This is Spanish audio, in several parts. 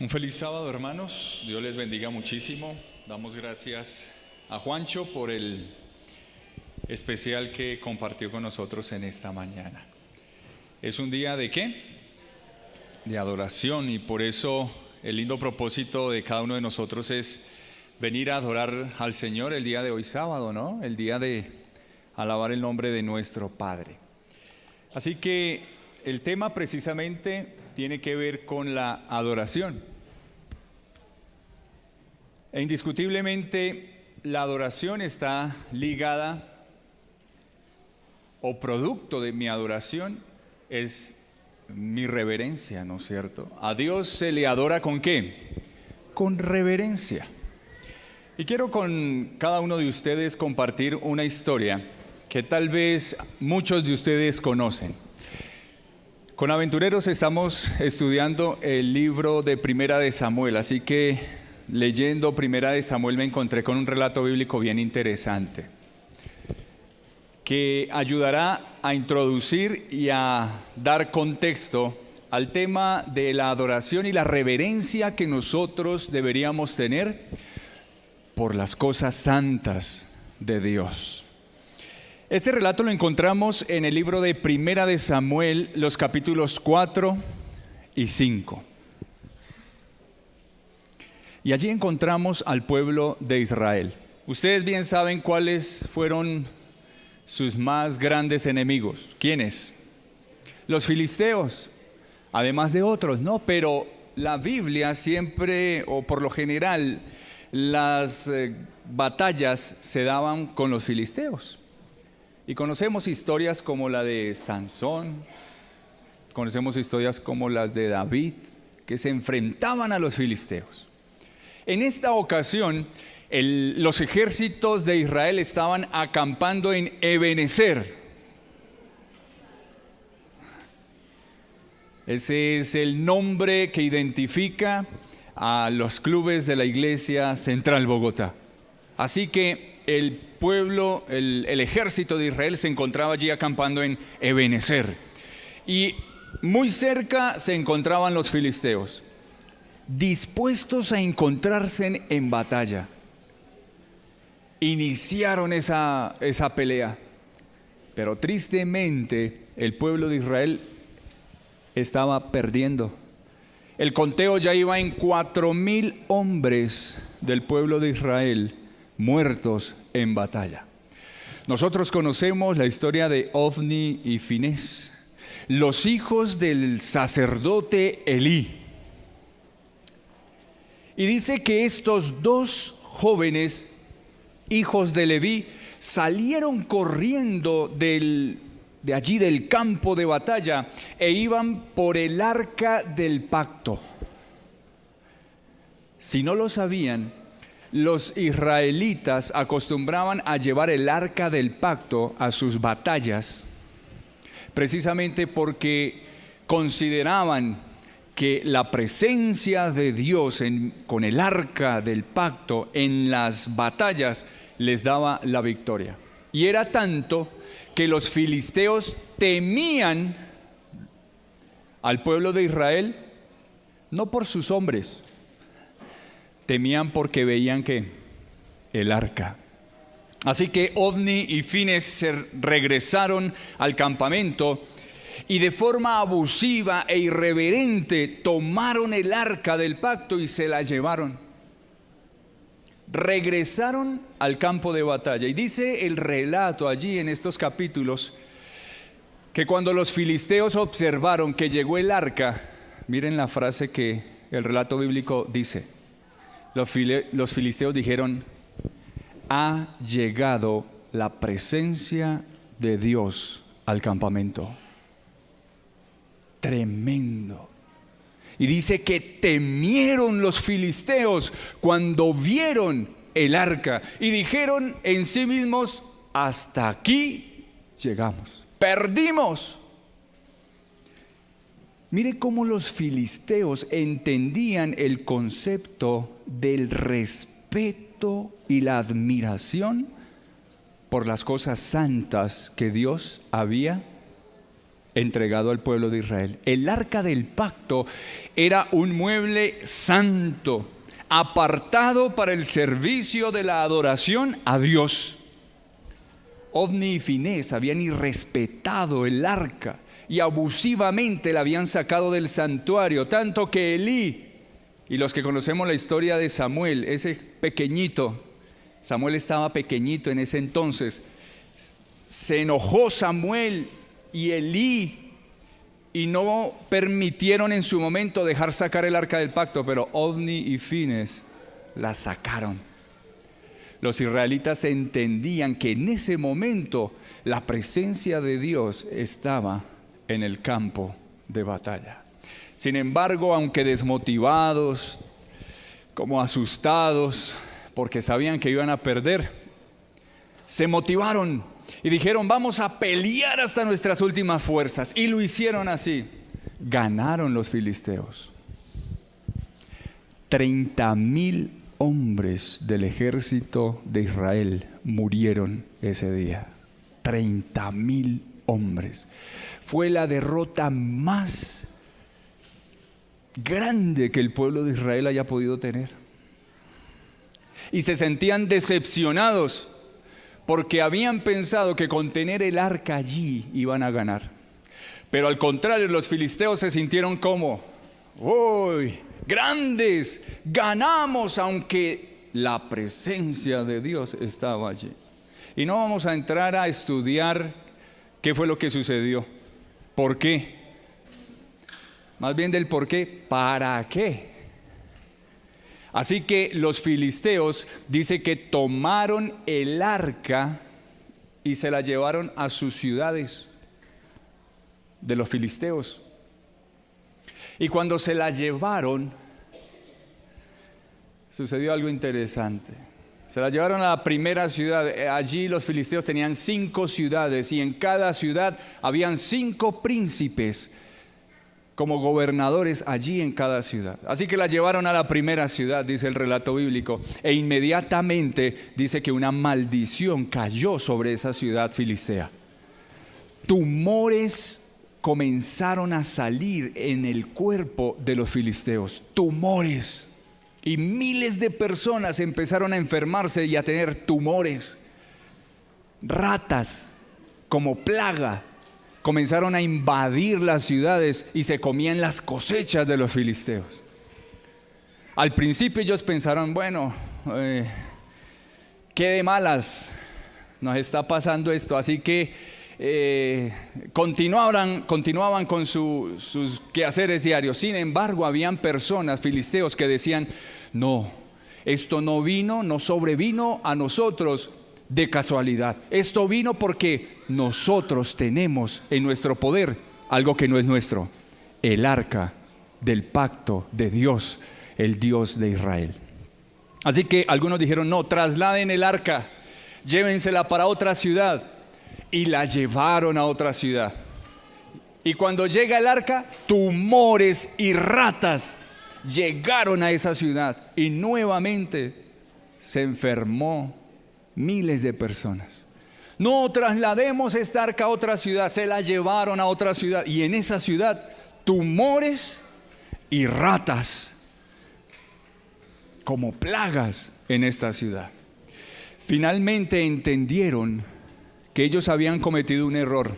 Un feliz sábado, hermanos. Dios les bendiga muchísimo. Damos gracias a Juancho por el especial que compartió con nosotros en esta mañana. Es un día ¿de qué? De adoración, y por eso el lindo propósito de cada uno de nosotros es venir a adorar al Señor el día de hoy sábado, ¿no? El día de alabar el nombre de nuestro Padre. Así que el tema precisamente tiene que ver con la adoración. E indiscutiblemente la adoración está ligada, o producto de mi adoración es mi reverencia, ¿no es cierto? A Dios se le adora ¿con qué? Con reverencia. Y quiero con cada uno de ustedes compartir una historia que tal vez muchos de ustedes conocen. Con Aventureros estamos estudiando el libro de Primera de Samuel, así que leyendo Primera de Samuel me encontré con un relato bíblico bien interesante que ayudará a introducir y a dar contexto al tema de la adoración y la reverencia que nosotros deberíamos tener por las cosas santas de Dios. Este relato lo encontramos en el libro de Primera de Samuel, los capítulos 4 y 5. Y allí encontramos al pueblo de Israel. Ustedes bien saben cuáles fueron sus más grandes enemigos. ¿Quiénes? Los filisteos, además de otros, ¿no? Pero la Biblia siempre, o por lo general, las batallas se daban con los filisteos. Y conocemos historias como la de Sansón, conocemos historias como las de David, que se enfrentaban a los filisteos. En esta ocasión, los ejércitos de Israel estaban acampando en Ebenezer. Ese es el nombre que identifica a los clubes de la Iglesia Central Bogotá. Así que el pueblo, el ejército de Israel se encontraba allí acampando en Ebenezer. Y muy cerca se encontraban los filisteos, dispuestos a encontrarse en batalla. Iniciaron esa pelea, pero tristemente el pueblo de Israel estaba perdiendo. El conteo ya iba en 4,000 hombres del pueblo de Israel muertos en batalla. Nosotros conocemos la historia de Ofni y Finés, los hijos del sacerdote Elí. Y dice que estos dos jóvenes, hijos de Leví, salieron corriendo de allí del campo de batalla e iban por el arca del pacto. Si no lo sabían, los israelitas acostumbraban a llevar el arca del pacto a sus batallas, precisamente porque consideraban que la presencia de Dios con el arca del pacto en las batallas les daba la victoria. Y era tanto que los filisteos temían al pueblo de Israel, no por sus hombres, temían porque veían que el arca. Así que Ofni y Finés se regresaron al campamento y de forma abusiva e irreverente tomaron el arca del pacto y se la llevaron. Regresaron al campo de batalla. Y dice el relato allí en estos capítulos que cuando los filisteos observaron que llegó el arca, miren la frase que el relato bíblico dice. Los filisteos dijeron: ha llegado la presencia de Dios al campamento. Tremendo. Y dice que temieron los filisteos cuando vieron el arca y dijeron en sí mismos: hasta aquí llegamos, perdimos. Mire cómo los filisteos entendían el concepto del respeto y la admiración por las cosas santas que Dios había entregado al pueblo de Israel. El arca del pacto era un mueble santo, apartado para el servicio de la adoración a Dios. Ofni y Finés habían irrespetado el arca y abusivamente la habían sacado del santuario, tanto que Elí, y los que conocemos la historia de Samuel, ese pequeñito, Samuel estaba pequeñito en ese entonces, se enojó Samuel y Elí y no permitieron en su momento dejar sacar el arca del pacto, pero Ofni y Finés la sacaron. Los israelitas entendían que en ese momento la presencia de Dios estaba en el campo de batalla. Sin embargo, aunque desmotivados, como asustados, porque sabían que iban a perder, se motivaron y dijeron: vamos a pelear hasta nuestras últimas fuerzas. Y lo hicieron así. Ganaron los filisteos. 30,000 hombres del ejército de Israel murieron ese día. 30,000 hombres. Fue la derrota más grande que el pueblo de Israel haya podido tener. Y se sentían decepcionados porque habían pensado que con tener el arca allí iban a ganar. Pero al contrario, los filisteos se sintieron como: ¡uy! Grandes, ganamos, aunque la presencia de Dios estaba allí. Y no vamos a entrar a estudiar qué fue lo que sucedió, por qué, más bien del por qué, para qué. Así que los filisteos dice que tomaron el arca y se la llevaron a sus ciudades de los filisteos. Y cuando se la llevaron, sucedió algo interesante. Se la llevaron a la primera ciudad. Allí los filisteos tenían 5 ciudades y en cada ciudad habían 5 príncipes como gobernadores allí en cada ciudad. Así que la llevaron a la primera ciudad, dice el relato bíblico, e inmediatamente dice que una maldición cayó sobre esa ciudad filistea. Tumores comenzaron a salir en el cuerpo de los filisteos, tumores, y miles de personas empezaron a enfermarse y a tener tumores. Ratas como plaga comenzaron a invadir las ciudades y se comían las cosechas de los filisteos. Al principio ellos pensaron: bueno, qué de malas nos está pasando esto, así que continuaban con sus quehaceres diarios. Sin embargo, habían personas, filisteos, que decían: no, esto no sobrevino a nosotros de casualidad. Esto vino porque nosotros tenemos en nuestro poder algo que no es nuestro: el arca del pacto de Dios, el Dios de Israel. Así que algunos dijeron: no, trasladen el arca, llévensela para otra ciudad. Y la llevaron a otra ciudad. Y cuando llega el arca, tumores y ratas llegaron a esa ciudad. Y nuevamente se enfermó miles de personas. No, traslademos esta arca a otra ciudad. Se la llevaron a otra ciudad. Y en esa ciudad, tumores y ratas como plagas en esta ciudad. Finalmente entendieron que ellos habían cometido un error: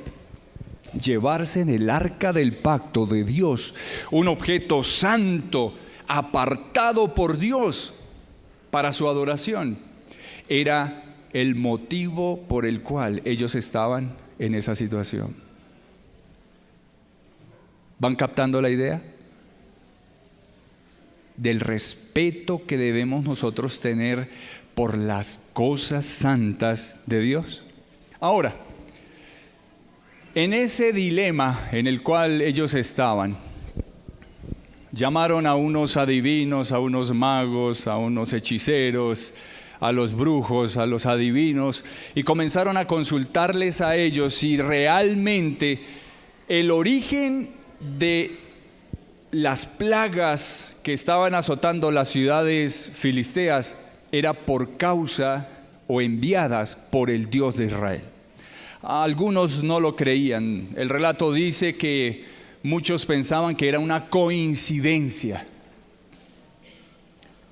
llevarse en el arca del pacto de Dios, un objeto santo, apartado por Dios para su adoración, era el motivo por el cual ellos estaban en esa situación. ¿Van captando la idea? Del respeto que debemos nosotros tener por las cosas santas de Dios. Ahora, en ese dilema en el cual ellos estaban, llamaron a unos adivinos, a unos magos, a unos hechiceros, a los brujos, a los adivinos, y comenzaron a consultarles a ellos si realmente el origen de las plagas que estaban azotando las ciudades filisteas era por causa o enviadas por el Dios de Israel. Algunos no lo creían. El relato dice que muchos pensaban que era una coincidencia,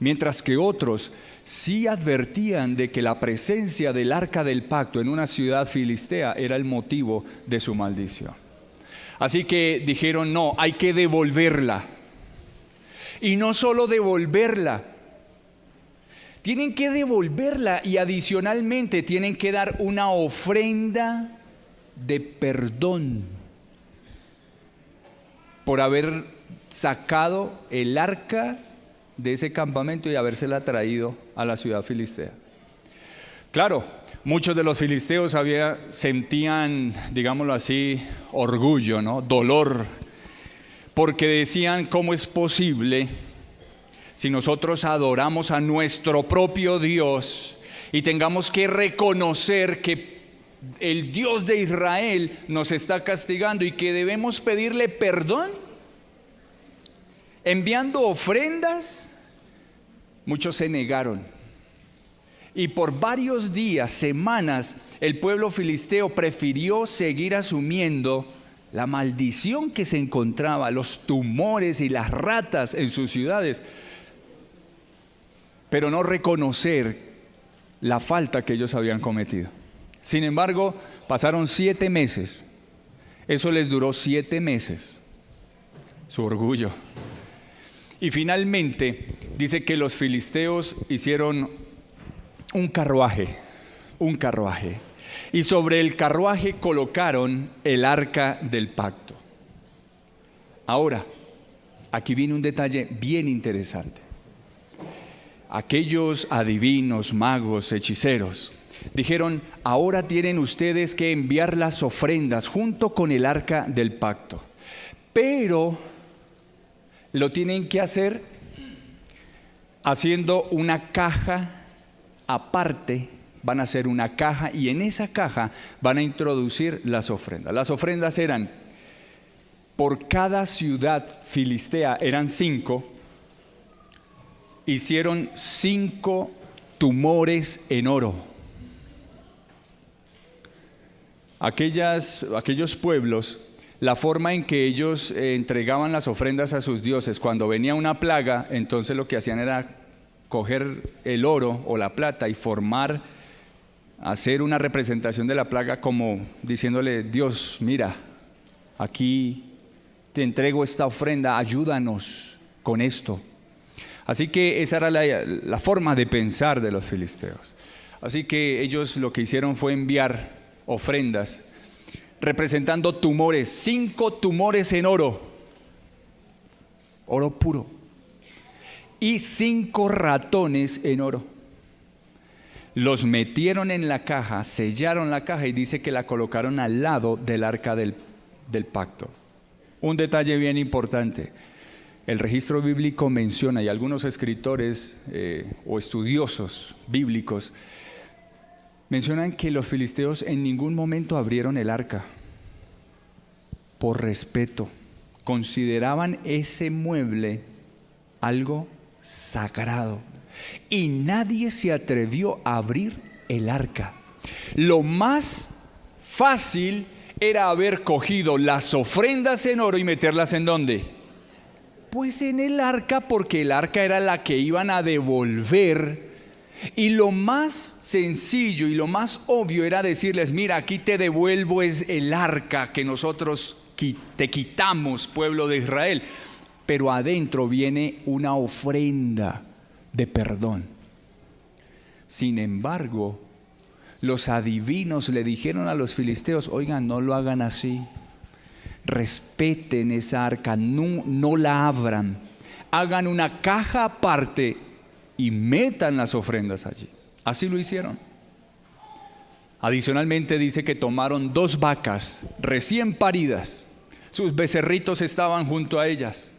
mientras que otros sí advertían de que la presencia del arca del pacto en una ciudad filistea era el motivo de su maldición. Así que dijeron, no, hay que devolverla. Y no solo devolverla, tienen que devolverla y adicionalmente tienen que dar una ofrenda de perdón por haber sacado el arca de ese campamento y habérsela traído a la ciudad filistea. Claro, muchos de los filisteos sentían, digámoslo así, orgullo, ¿no? Dolor, porque decían, ¿cómo es posible si nosotros adoramos a nuestro propio Dios y tengamos que reconocer que el Dios de Israel nos está castigando y que debemos pedirle perdón? Enviando ofrendas, muchos se negaron. Y por varios días, semanas, el pueblo filisteo prefirió seguir asumiendo la maldición que se encontraba, los tumores y las ratas en sus ciudades, pero no reconocer la falta que ellos habían cometido. Sin embargo, pasaron 7 meses. Eso les duró 7 meses. Su orgullo. Y finalmente dice que los filisteos hicieron un carruaje. Y sobre el carruaje colocaron el arca del pacto. Ahora, aquí viene un detalle bien interesante. Aquellos adivinos, magos, hechiceros, dijeron, ahora tienen ustedes que enviar las ofrendas junto con el arca del pacto. Pero lo tienen que hacer haciendo una caja aparte. Van a hacer una caja y en esa caja van a introducir las ofrendas. Las ofrendas eran, por cada ciudad filistea, eran 5. Hicieron 5 tumores en oro. Aquellos pueblos, la forma en que ellos entregaban las ofrendas a sus dioses, cuando venía una plaga, entonces lo que hacían era coger el oro o la plata y hacer una representación de la plaga como diciéndole, Dios, mira, aquí te entrego esta ofrenda, ayúdanos con esto. Así que esa era la forma de pensar de los filisteos. Así que ellos lo que hicieron fue enviar ofrendas representando tumores, 5 tumores en oro puro, y 5 ratones en oro. Los metieron en la caja, sellaron la caja y dice que la colocaron al lado del arca del pacto. Un detalle bien importante. El registro bíblico menciona, y algunos escritores o estudiosos bíblicos mencionan que los filisteos en ningún momento abrieron el arca. Por respeto, consideraban ese mueble algo sagrado. Y nadie se atrevió a abrir el arca. Lo más fácil era haber cogido las ofrendas en oro y meterlas ¿en dónde? Pues en el arca, porque el arca era la que iban a devolver. Y lo más sencillo y lo más obvio era decirles, mira, aquí te devuelvo es el arca que nosotros te quitamos, pueblo de Israel. Pero adentro viene una ofrenda de perdón. Sin embargo, los adivinos le dijeron a los filisteos, oigan, no lo hagan así. Respeten esa arca, no la abran. Hagan una caja aparte y metan las ofrendas allí. Así lo hicieron. Adicionalmente dice que tomaron 2 vacas recién paridas. Sus becerritos estaban junto a ellas.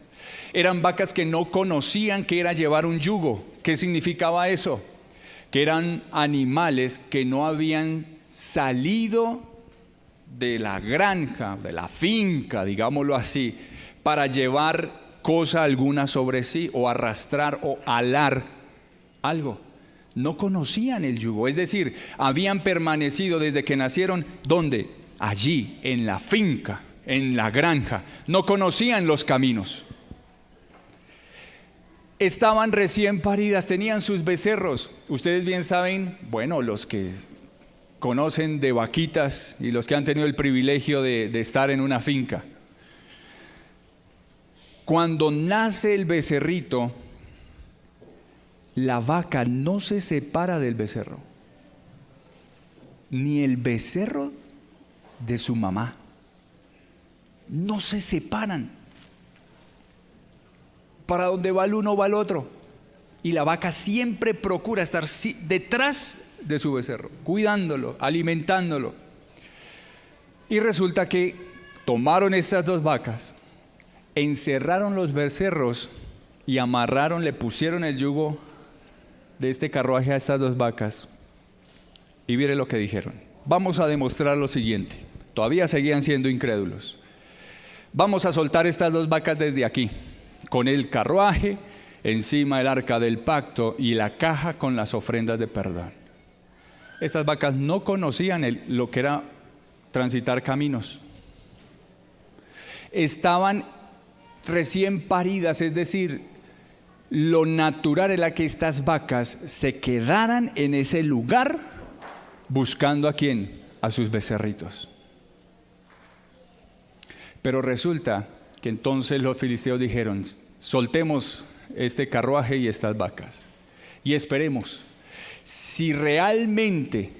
Eran vacas que no conocían qué era llevar un yugo. ¿Qué significaba eso? Que eran animales que no habían salido de la granja, de la finca, digámoslo así, para llevar cosa alguna sobre sí o arrastrar o alar algo, No conocían el yugo, es decir, habían permanecido desde que nacieron, ¿dónde? Allí, en la finca, en la granja. No conocían los caminos. Estaban recién paridas, tenían sus becerros. Ustedes bien saben, bueno, los que conocen de vaquitas y los que han tenido el privilegio de estar en una finca. Cuando nace el becerrito, la vaca no se separa del becerro, ni el becerro de su mamá. No se separan. Para donde va el uno va el otro. Y la vaca siempre procura estar detrás de su becerro, cuidándolo, alimentándolo. Y resulta que tomaron estas dos vacas, encerraron los becerros y amarraron, le pusieron el yugo de este carruaje a estas dos vacas. Y mire lo que dijeron: vamos a demostrar lo siguiente. Todavía seguían siendo incrédulos. Vamos a soltar estas dos vacas desde aquí, con el carruaje, encima el arca del pacto y la caja con las ofrendas de perdón. Estas vacas no conocían lo que era transitar caminos. Estaban recién paridas, es decir, lo natural era que estas vacas se quedaran en ese lugar buscando ¿a quién? A sus becerritos. Pero resulta que entonces los filisteos dijeron: soltemos este carruaje y estas vacas y esperemos. Si realmente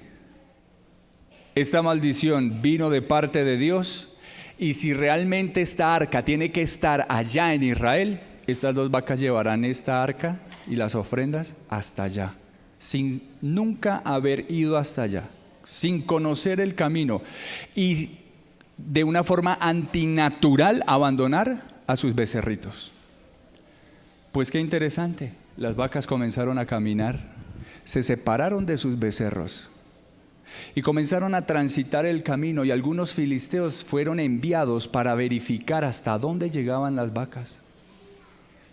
esta maldición vino de parte de Dios y si realmente esta arca tiene que estar allá en Israel, estas dos vacas llevarán esta arca y las ofrendas hasta allá, sin nunca haber ido hasta allá, sin conocer el camino y de una forma antinatural abandonar a sus becerritos. Pues qué interesante, las vacas comenzaron a caminar, se separaron de sus becerros y comenzaron a transitar el camino, y algunos filisteos fueron enviados para verificar hasta dónde llegaban las vacas.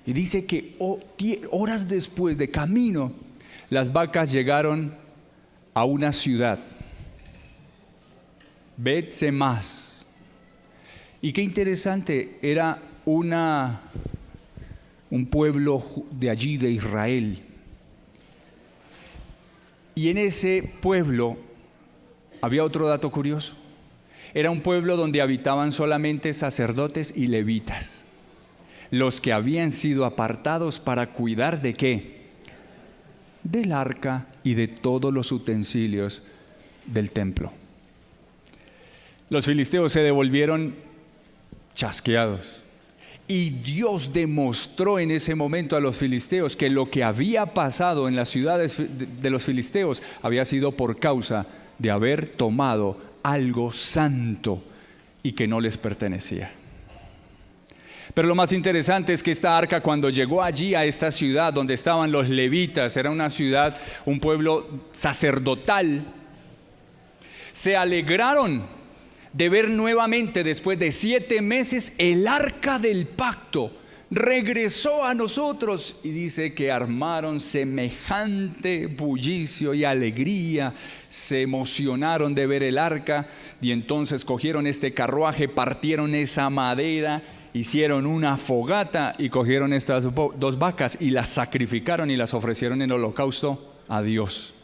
Y dice que horas después de camino, las vacas llegaron a una ciudad, Bet-Semas. Y qué interesante, era un pueblo de allí, de Israel. Y en ese pueblo había otro dato curioso. Era un pueblo donde habitaban solamente sacerdotes y levitas, los que habían sido apartados para cuidar ¿de qué? Del arca y de todos los utensilios del templo. Los filisteos se devolvieron chasqueados. Y Dios demostró en ese momento a los filisteos que lo que había pasado en las ciudades de los filisteos había sido por causa de haber tomado algo santo y que no les pertenecía. Pero lo más interesante es que esta arca, cuando llegó allí a esta ciudad donde estaban los levitas, era una ciudad, un pueblo sacerdotal, se alegraron de ver nuevamente, después de 7 meses, el arca del pacto regresó a nosotros. Y dice que armaron semejante bullicio y alegría, se emocionaron de ver el arca, y entonces cogieron este carruaje, partieron esa madera, hicieron una fogata y cogieron estas dos vacas y las sacrificaron y las ofrecieron en holocausto a Dios.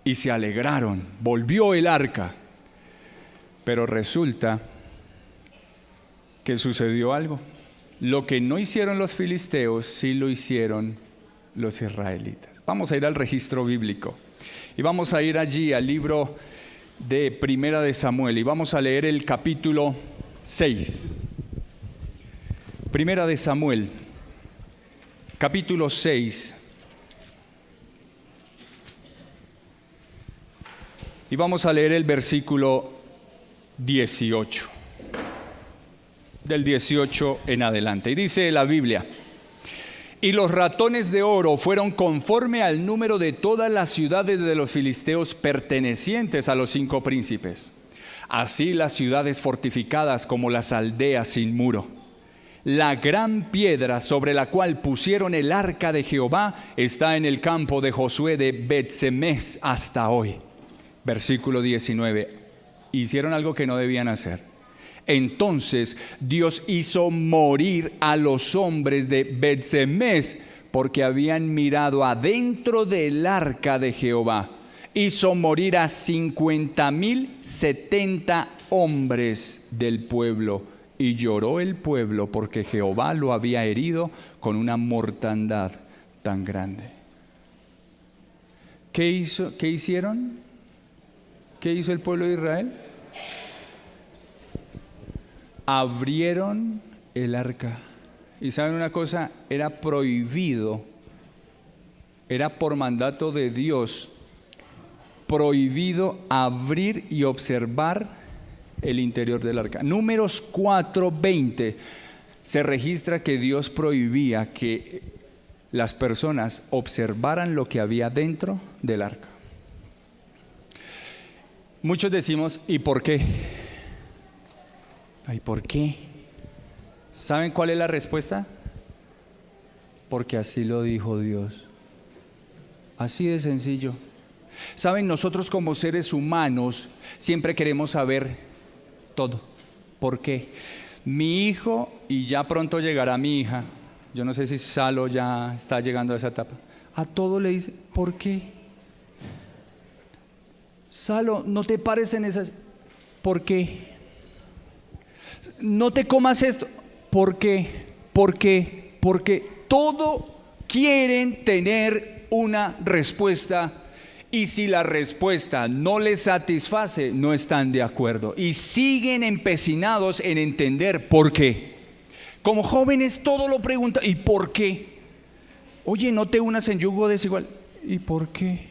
Y se alegraron, volvió el arca. Pero resulta que sucedió algo. Lo que no hicieron los filisteos, sí lo hicieron los israelitas. Vamos a ir al registro bíblico y vamos a ir allí al libro de Primera de Samuel y vamos a leer el capítulo 6. Primera de Samuel, capítulo 6. Y vamos a leer el versículo 18, del 18 en adelante. Y dice la Biblia: y los ratones de oro fueron conforme al número de todas las ciudades de los filisteos pertenecientes a los 5 príncipes, así las ciudades fortificadas como las aldeas sin muro. La gran piedra sobre la cual pusieron el arca de Jehová está en el campo de Josué de Bet-Semes hasta hoy. Versículo 19. Hicieron algo que no debían hacer. Entonces Dios hizo morir a los hombres de Bet-Semes porque habían mirado adentro del arca de Jehová. Hizo morir a 50,070 hombres del pueblo. Y lloró el pueblo porque Jehová lo había herido con una mortandad tan grande. ¿Qué hicieron? ¿Qué hizo el pueblo de Israel? Abrieron el arca. Y ¿saben una cosa? Era prohibido, era por mandato de Dios, prohibido abrir y observar el interior del arca. Números 4:20 se registra que Dios prohibía que las personas observaran lo que había dentro del arca. Muchos decimos, ¿y por qué? ¿Y por qué? ¿Saben cuál es la respuesta? Porque así lo dijo Dios. Así de sencillo. Saben, nosotros como seres humanos siempre queremos saber todo. ¿Por qué? Mi hijo, y ya pronto llegará mi hija, yo no sé si Salo ya está llegando a esa etapa, a todo le dice, ¿por qué? Salo, no te pares en esas, ¿por qué? No te comas esto, ¿por qué? ¿Por qué? Porque todo quieren tener una respuesta. Y si la respuesta no les satisface, no están de acuerdo. Y siguen empecinados en entender por qué. Como jóvenes todo lo preguntan, ¿y por qué? Oye, no te unas en yugo desigual. ¿Y por qué?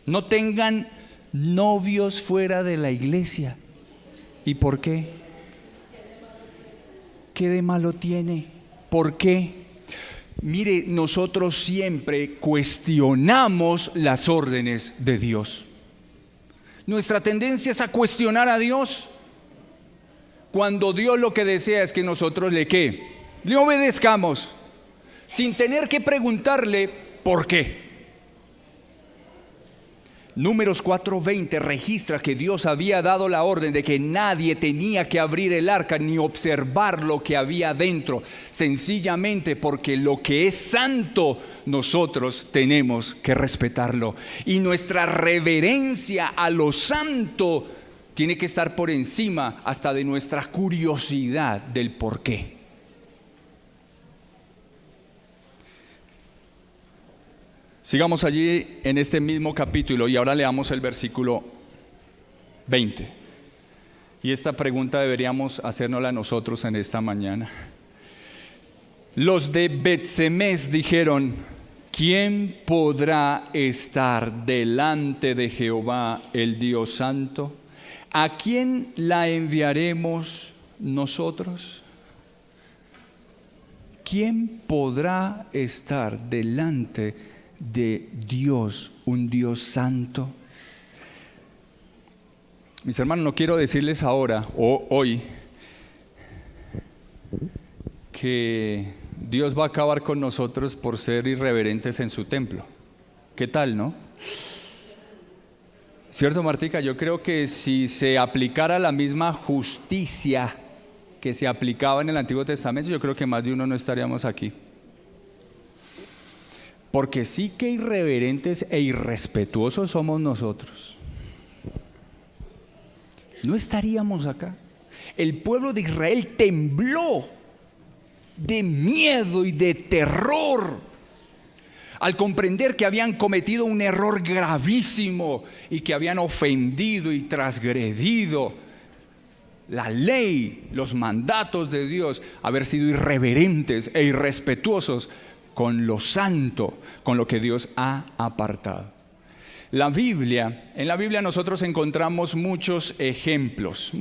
No tengan novios fuera de la iglesia. ¿Y por qué? ¿Qué de malo tiene? ¿Por qué? Mire, nosotros siempre cuestionamos las órdenes de Dios. Nuestra tendencia es a cuestionar a Dios, cuando Dios lo que desea es que nosotros le obedezcamos, sin tener que preguntarle por qué. Números 4:20 registra que Dios había dado la orden de que nadie tenía que abrir el arca ni observar lo que había dentro, sencillamente porque lo que es santo nosotros tenemos que respetarlo. Y nuestra reverencia a lo santo tiene que estar por encima hasta de nuestra curiosidad del por qué. Sigamos allí en este mismo capítulo y ahora leamos el versículo 20. Y esta pregunta deberíamos hacérnosla nosotros en esta mañana. Los de Bet-Semes dijeron, ¿quién podrá estar delante de Jehová el Dios Santo? ¿A quién la enviaremos nosotros? ¿Quién podrá estar delante de Dios, un Dios santo? Mis hermanos, no quiero decirles ahora o hoy que Dios va a acabar con nosotros por ser irreverentes en su templo. ¿Qué tal, no? ¿Cierto, Martica? Yo creo que si se aplicara la misma justicia que se aplicaba en el Antiguo Testamento, yo creo que más de uno no estaríamos aquí. Porque sí que irreverentes e irrespetuosos somos nosotros. No estaríamos acá. El pueblo de Israel tembló de miedo y de terror al comprender que habían cometido un error gravísimo y que habían ofendido y transgredido la ley, los mandatos de Dios, haber sido irreverentes e irrespetuosos con lo santo, con lo que Dios ha apartado. En la Biblia nosotros encontramos muchos ejemplos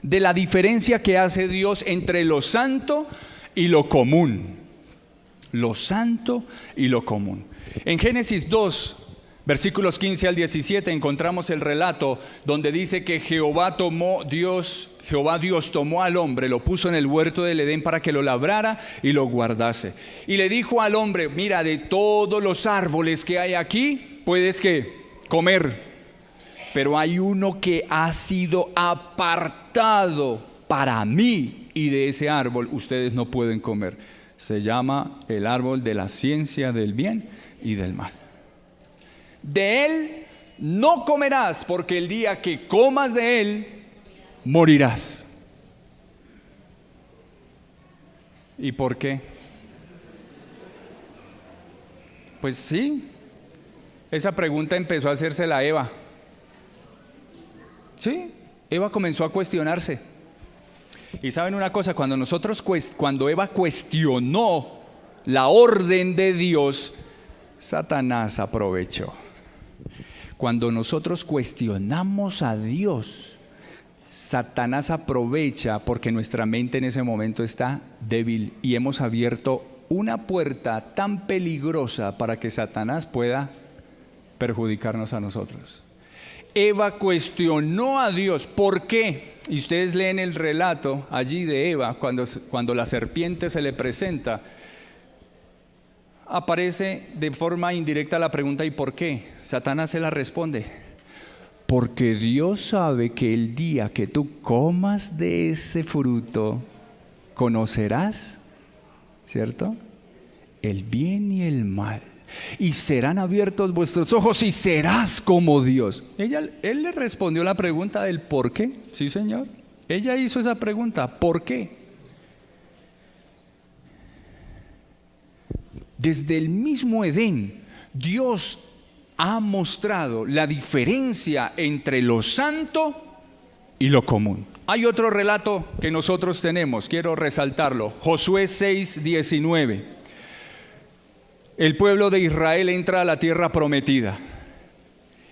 de la diferencia que hace Dios entre lo santo y lo común. Lo santo y lo común. En Génesis 2, Versículos 15 al 17 encontramos el relato donde dice que Jehová Dios tomó al hombre, lo puso en el huerto del Edén para que lo labrara y lo guardase. Y le dijo al hombre: mira, de todos los árboles que hay aquí, puedes comer, pero hay uno que ha sido apartado para mí, y de ese árbol ustedes no pueden comer. Se llama el árbol de la ciencia del bien y del mal. De él no comerás, porque el día que comas de él, morirás. ¿Y por qué? Pues sí, esa pregunta empezó a hacérsela Eva. Sí, Eva comenzó a cuestionarse. Y saben una cosa, cuando Eva cuestionó la orden de Dios, Satanás aprovechó. Cuando nosotros cuestionamos a Dios, Satanás aprovecha, porque nuestra mente en ese momento está débil y hemos abierto una puerta tan peligrosa para que Satanás pueda perjudicarnos a nosotros. Eva cuestionó a Dios. ¿Por qué? Y ustedes leen el relato allí de Eva, cuando la serpiente se le presenta, aparece de forma indirecta la pregunta: ¿y por qué? Satanás se la responde: porque Dios sabe que el día que tú comas de ese fruto, conocerás, ¿cierto?, el bien y el mal, y serán abiertos vuestros ojos y serás como Dios. Él le respondió la pregunta del por qué. Sí, Señor. Ella hizo esa pregunta: ¿por qué? Desde el mismo Edén, Dios ha mostrado la diferencia entre lo santo y lo común. Hay otro relato que nosotros tenemos, quiero resaltarlo. Josué 6:19. El pueblo de Israel entra a la tierra prometida.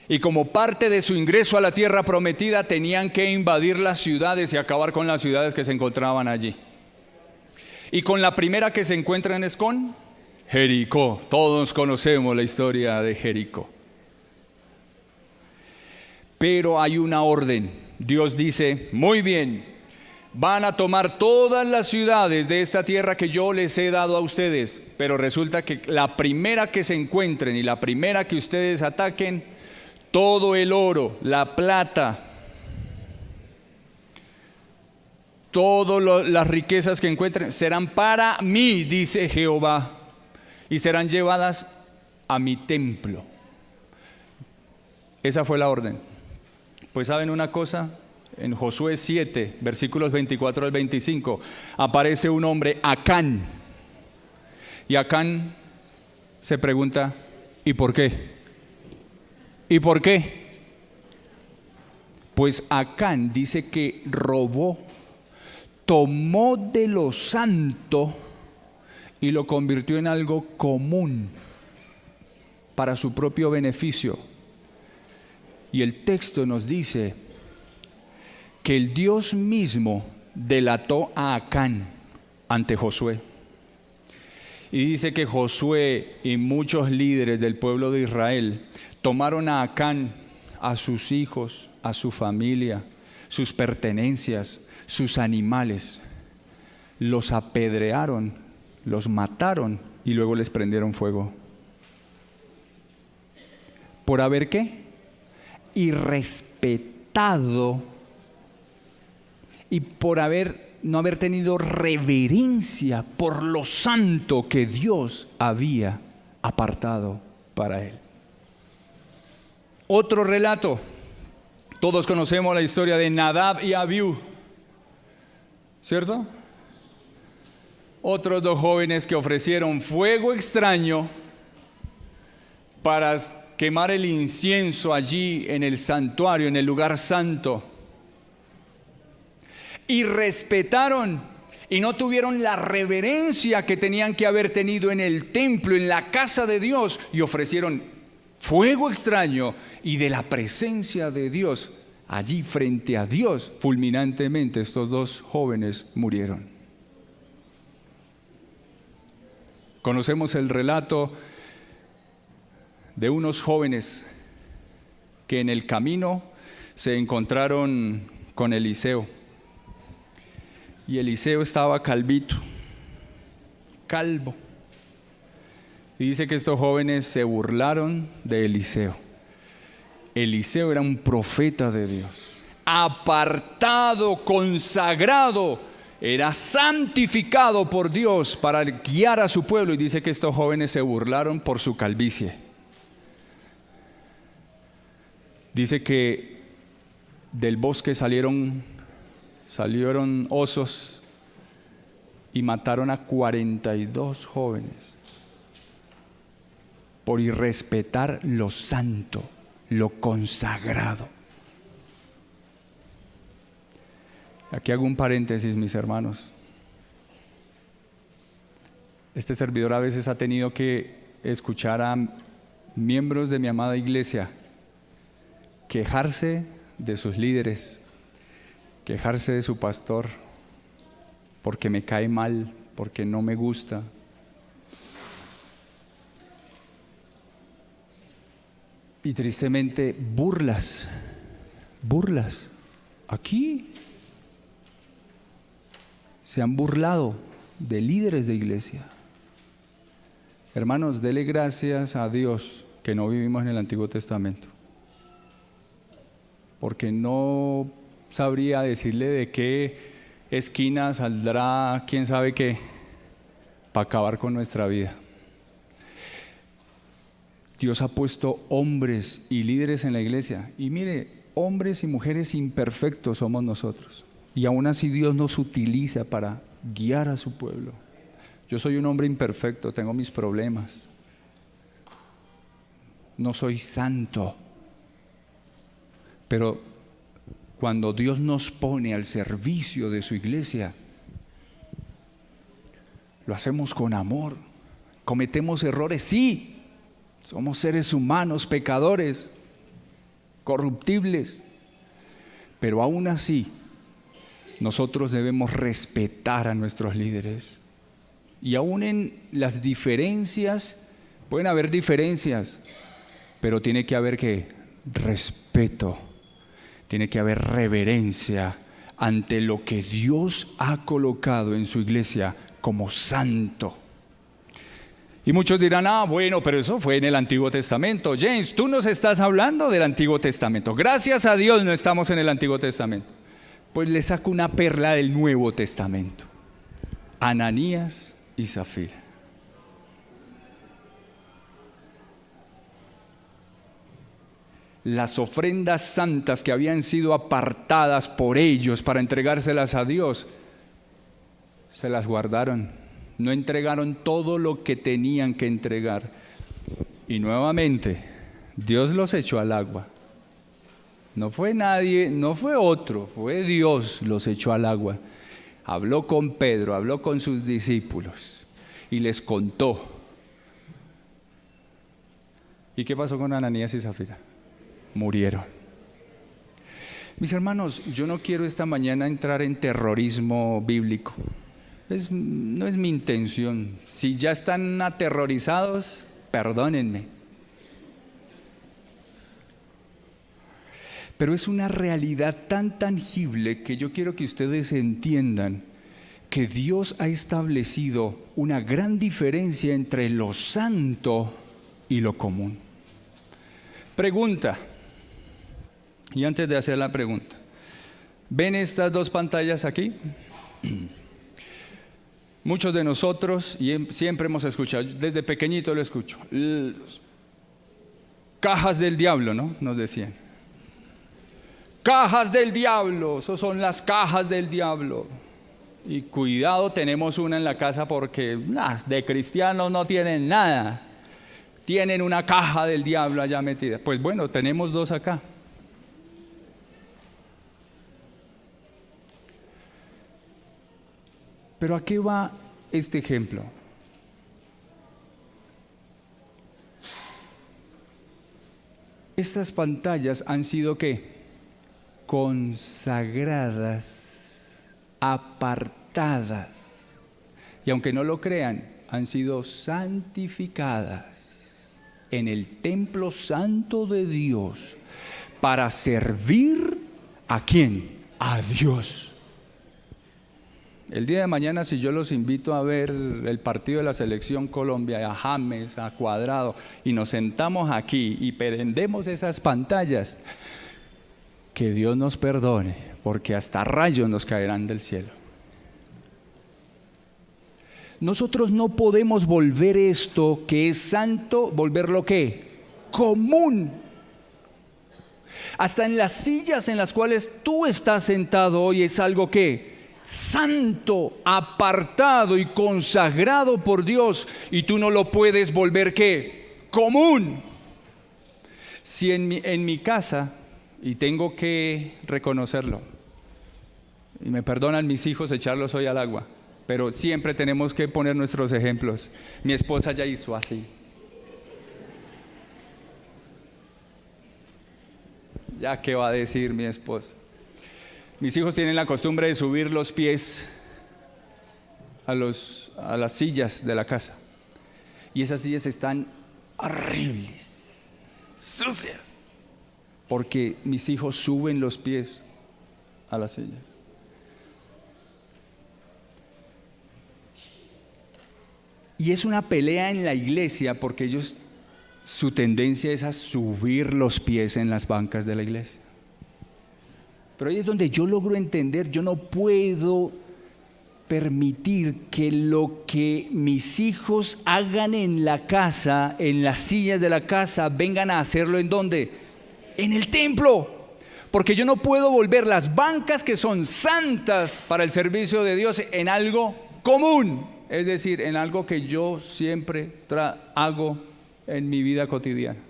Y como parte de su ingreso a la tierra prometida, tenían que invadir las ciudades y acabar con las ciudades que se encontraban allí. Y con la primera que se encuentran es con Jericó. Todos conocemos la historia de Jericó. Pero hay una orden. Dios dice: muy bien, van a tomar todas las ciudades de esta tierra que yo les he dado a ustedes, pero resulta que la primera que se encuentren y la primera que ustedes ataquen, todo el oro, la plata, todas las riquezas que encuentren serán para mí, dice Jehová, y serán llevadas a mi templo. Esa fue la orden. Pues ¿saben una cosa? En Josué 7, versículos 24 al 25, aparece un hombre, Acán. Y Acán se pregunta: ¿y por qué? ¿Y por qué? Pues Acán dice que robó, tomó de lo santo y lo convirtió en algo común para su propio beneficio. Y el texto nos dice que el Dios mismo delató a Acán ante Josué. Y dice que Josué y muchos líderes del pueblo de Israel tomaron a Acán, a sus hijos, a su familia, sus pertenencias, sus animales, los apedrearon, los mataron y luego les prendieron fuego. ¿Por haber qué? Irrespetado y por no haber tenido reverencia por lo santo que Dios había apartado para él. Otro relato, todos conocemos la historia de Nadab y Abiú, ¿cierto? Otros dos jóvenes que ofrecieron fuego extraño para quemar el incienso allí en el santuario, en el lugar santo. Y respetaron y no tuvieron la reverencia que tenían que haber tenido en el templo, en la casa de Dios, y ofrecieron fuego extraño, y de la presencia de Dios, allí frente a Dios, fulminantemente estos dos jóvenes murieron. Conocemos el relato de unos jóvenes que en el camino se encontraron con Eliseo. Y Eliseo estaba calvito, calvo. Y dice que estos jóvenes se burlaron de Eliseo. Eliseo era un profeta de Dios, apartado, consagrado, era santificado por Dios para guiar a su pueblo. Y dice que estos jóvenes se burlaron por su calvicie. Dice que del bosque salieron osos y mataron a 42 jóvenes por irrespetar lo santo, lo consagrado. Aquí hago un paréntesis, mis hermanos. Este servidor a veces ha tenido que escuchar a miembros de mi amada iglesia quejarse de sus líderes, quejarse de su pastor, porque me cae mal, porque no me gusta. Y tristemente, burlas. Aquí se han burlado de líderes de iglesia. Hermanos, dele gracias a Dios que no vivimos en el Antiguo Testamento, porque no sabría decirle de qué esquina saldrá quién sabe qué para acabar con nuestra vida. Dios ha puesto hombres y líderes en la iglesia, y mire, hombres y mujeres imperfectos somos nosotros, y aún así Dios nos utiliza para guiar a su pueblo. Yo soy un hombre imperfecto, tengo mis problemas, no soy santo, pero cuando Dios nos pone al servicio de su iglesia, lo hacemos con amor. Cometemos errores, sí, somos seres humanos, pecadores, corruptibles, pero aún así nosotros debemos respetar a nuestros líderes. Y aún en las diferencias, pueden haber diferencias, pero tiene que haber respeto, tiene que haber reverencia ante lo que Dios ha colocado en su iglesia como santo. Y muchos dirán, bueno, pero eso fue en el Antiguo Testamento. James, tú nos estás hablando del Antiguo Testamento. Gracias a Dios no estamos en el Antiguo Testamento. Pues le saco una perla del Nuevo Testamento. Ananías y Zafira. Las ofrendas santas que habían sido apartadas por ellos para entregárselas a Dios, se las guardaron. No entregaron todo lo que tenían que entregar. Y nuevamente, Dios los echó al agua. No fue nadie, no fue otro, fue Dios los echó al agua. Habló con Pedro, habló con sus discípulos y les contó. ¿Y qué pasó con Ananías y Zafira? Murieron. Mis hermanos, yo no quiero esta mañana entrar en terrorismo bíblico. No es mi intención. Si ya están aterrorizados, perdónenme. Pero es una realidad tan tangible que yo quiero que ustedes entiendan que Dios ha establecido una gran diferencia entre lo santo y lo común. Pregunta, y antes de hacer la pregunta, ¿ven estas dos pantallas aquí? Muchos de nosotros, y siempre hemos escuchado, desde pequeñito lo escucho, cajas del diablo, ¿no? Nos decían. Cajas del diablo, eso son las cajas del diablo. Y cuidado, tenemos una en la casa porque de cristianos no tienen nada. Tienen una caja del diablo allá metida. Pues bueno, tenemos dos acá. Pero ¿a qué va este ejemplo? Estas pantallas han sido ¿qué? Consagradas, apartadas, y aunque no lo crean, han sido santificadas. en el templo santo de Dios para servir ¿a quién? A Dios. El día de mañana, si yo los invito a ver el partido de la Selección Colombia, a James, a Cuadrado, y nos sentamos aquí y prendemos esas pantallas, que Dios nos perdone, porque hasta rayos nos caerán del cielo. Nosotros no podemos volver esto que es santo, volverlo ¿qué? Común. Hasta en las sillas en las cuales tú estás sentado hoy es algo que santo, apartado y consagrado por Dios, y tú no lo puedes volver ¿qué? Común. Si en mi casa, y tengo que reconocerlo, y me perdonan mis hijos echarlos hoy al agua, pero siempre tenemos que poner nuestros ejemplos. Mi esposa ya hizo así. Ya qué va a decir mi esposa. Mis hijos tienen la costumbre de subir los pies a las sillas de la casa. Y esas sillas están horribles, sucias, porque mis hijos suben los pies a las sillas. Y es una pelea en la iglesia porque su tendencia es a subir los pies en las bancas de la iglesia. Pero ahí es donde yo logro entender, yo no puedo permitir que lo que mis hijos hagan en la casa, en las sillas de la casa, vengan a hacerlo ¿en dónde? En el templo. Porque yo no puedo volver las bancas que son santas para el servicio de Dios en algo común. Es decir, en algo que yo siempre hago en mi vida cotidiana.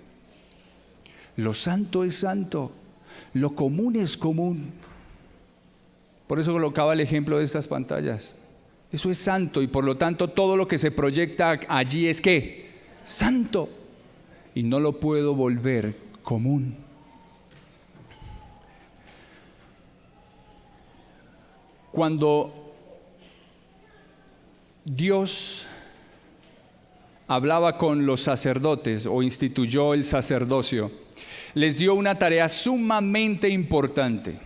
Lo santo es santo, lo común es común. Por eso colocaba el ejemplo de estas pantallas. Eso es santo y por lo tanto todo lo que se proyecta allí es ¿qué? Santo. Y no lo puedo volver común. Cuando Dios hablaba con los sacerdotes o instituyó el sacerdocio, les dio una tarea sumamente importante.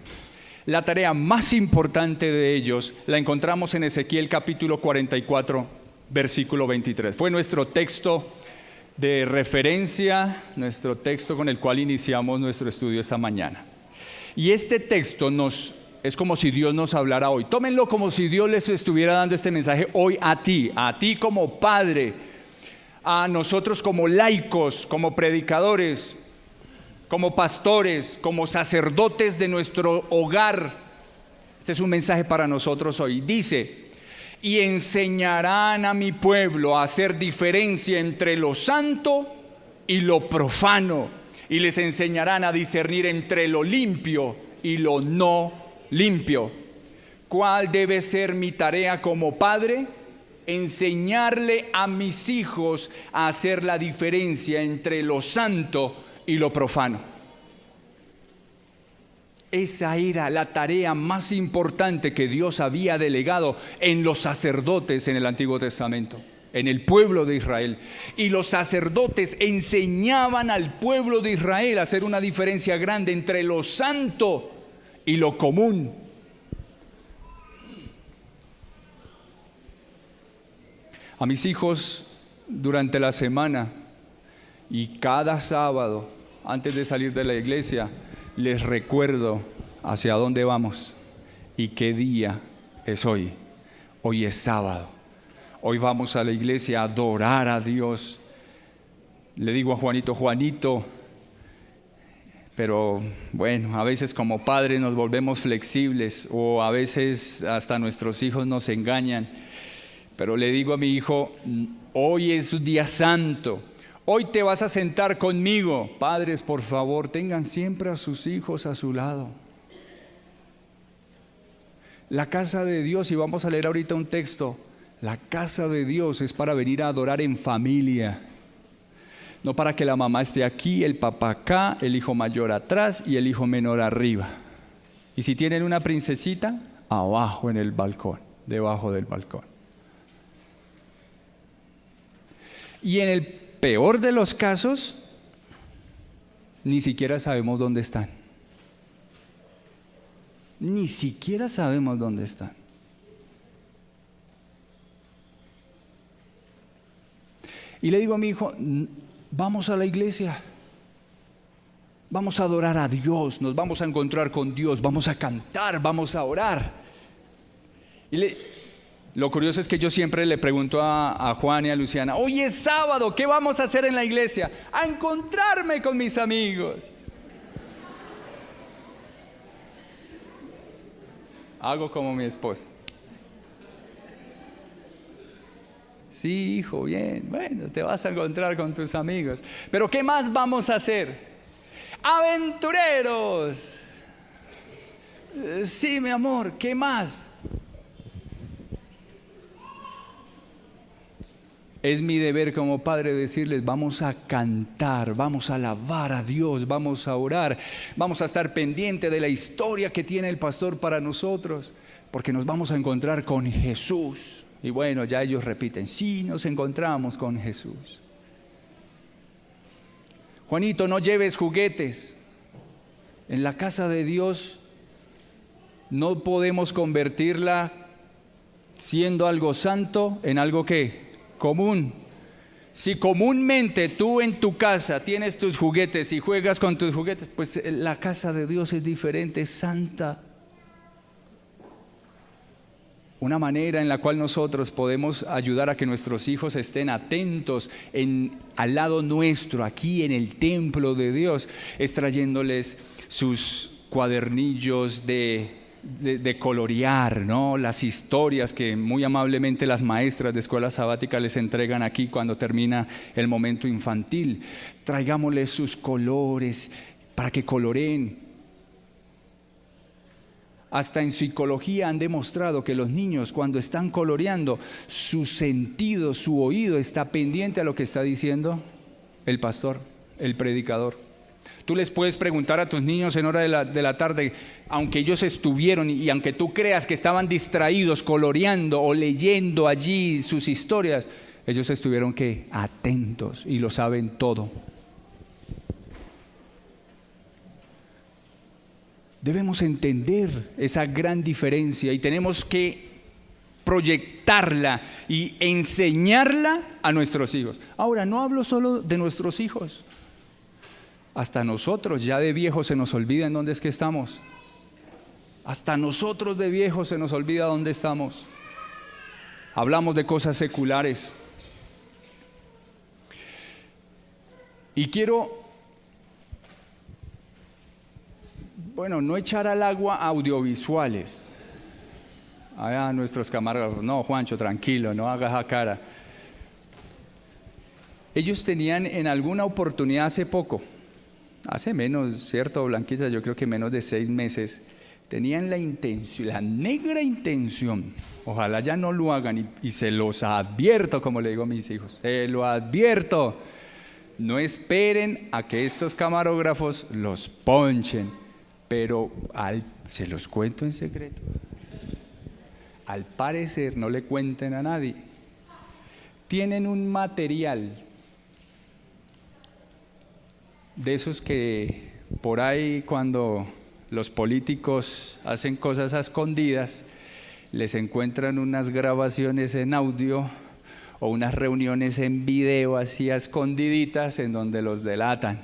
La tarea más importante de ellos la encontramos en Ezequiel capítulo 44, versículo 23. Fue nuestro texto de referencia, nuestro texto con el cual iniciamos nuestro estudio esta mañana. Y este texto es como si Dios nos hablara hoy. Tómenlo como si Dios les estuviera dando este mensaje hoy a ti como padre, a nosotros como laicos, como predicadores, como pastores, como sacerdotes de nuestro hogar. Este es un mensaje para nosotros hoy. Dice: y enseñarán a mi pueblo a hacer diferencia entre lo santo y lo profano, y les enseñarán a discernir entre lo limpio y lo no limpio. ¿Cuál debe ser mi tarea como padre? Enseñarle a mis hijos a hacer la diferencia entre lo santo y lo profano. Esa era la tarea más importante que Dios había delegado en los sacerdotes en el Antiguo Testamento, en el pueblo de Israel. Y los sacerdotes enseñaban al pueblo de Israel a hacer una diferencia grande entre lo santo y lo común. A mis hijos durante la semana y cada sábado antes de salir de la iglesia les recuerdo hacia dónde vamos y qué día es hoy. Hoy es sábado. Hoy vamos a la iglesia a adorar a Dios. Le digo a Juanito, pero bueno, a veces como padres nos volvemos flexibles o a veces hasta nuestros hijos nos engañan. Pero le digo a mi hijo, hoy es un día santo. Hoy te vas a sentar conmigo. Padres, por favor, tengan siempre a sus hijos a su lado. La casa de Dios, y vamos a leer ahorita un texto, la casa de Dios es para venir a adorar en familia. No para que la mamá esté aquí, el papá acá, el hijo mayor atrás y el hijo menor arriba. Y si tienen una princesita, abajo en el balcón, debajo del balcón. Y en el peor de los casos, ni siquiera sabemos dónde están. Ni siquiera sabemos dónde están. Y le digo a mi hijo, vamos a la iglesia, vamos a adorar a Dios, nos vamos a encontrar con Dios, vamos a cantar, vamos a orar. Lo curioso es que yo siempre le pregunto a Juan y a Luciana, hoy es sábado, ¿qué vamos a hacer en la iglesia? A encontrarme con mis amigos. Hago como mi esposa. Sí, hijo, bien, bueno, te vas a encontrar con tus amigos. Pero ¿qué más vamos a hacer? ¡Aventureros! Sí, mi amor, ¿qué más? Es mi deber como padre decirles, vamos a cantar, vamos a alabar a Dios, vamos a orar, vamos a estar pendiente de la historia que tiene el pastor para nosotros, porque nos vamos a encontrar con Jesús. Y bueno, ya ellos repiten, sí, nos encontramos con Jesús. Juanito, no lleves juguetes. En la casa de Dios no podemos convertirla siendo algo santo en algo que común. Si comúnmente tú en tu casa tienes tus juguetes y juegas con tus juguetes, pues la casa de Dios es diferente, es santa. Una manera en la cual nosotros podemos ayudar a que nuestros hijos estén atentos al lado nuestro, aquí en el templo de Dios, es trayéndoles sus cuadernillos de colorear, ¿no? Las historias que muy amablemente las maestras de escuela sabática les entregan aquí cuando termina el momento infantil. Traigámosles sus colores para que coloreen. Hasta en psicología han demostrado que los niños cuando están coloreando, su sentido, su oído está pendiente a lo que está diciendo el pastor, el predicador. Tú les puedes preguntar a tus niños en hora de la tarde, aunque ellos estuvieron y aunque tú creas que estaban distraídos coloreando o leyendo allí sus historias, ellos estuvieron ¿qué? Atentos y lo saben todo. Debemos entender esa gran diferencia y tenemos que proyectarla y enseñarla a nuestros hijos. Ahora, no hablo solo de nuestros hijos. Hasta nosotros ya de viejos se nos olvida en dónde es que estamos. Hasta nosotros de viejos se nos olvida dónde estamos. Hablamos de cosas seculares. Y quiero, no echar al agua audiovisuales. Allá nuestros camarógrafos, no, Juancho, tranquilo, no hagas esa cara. Ellos tenían en alguna oportunidad hace poco, hace menos, ¿cierto, Blanquita? Yo creo que menos de 6 meses, tenían la intención, la negra intención, ojalá ya no lo hagan y se los advierto, como le digo a mis hijos, se lo advierto, no esperen a que estos camarógrafos los ponchen, pero se los cuento en secreto. Al parecer, no le cuenten a nadie, tienen un material de esos que por ahí cuando los políticos hacen cosas a escondidas, les encuentran unas grabaciones en audio o unas reuniones en video así a escondiditas en donde los delatan.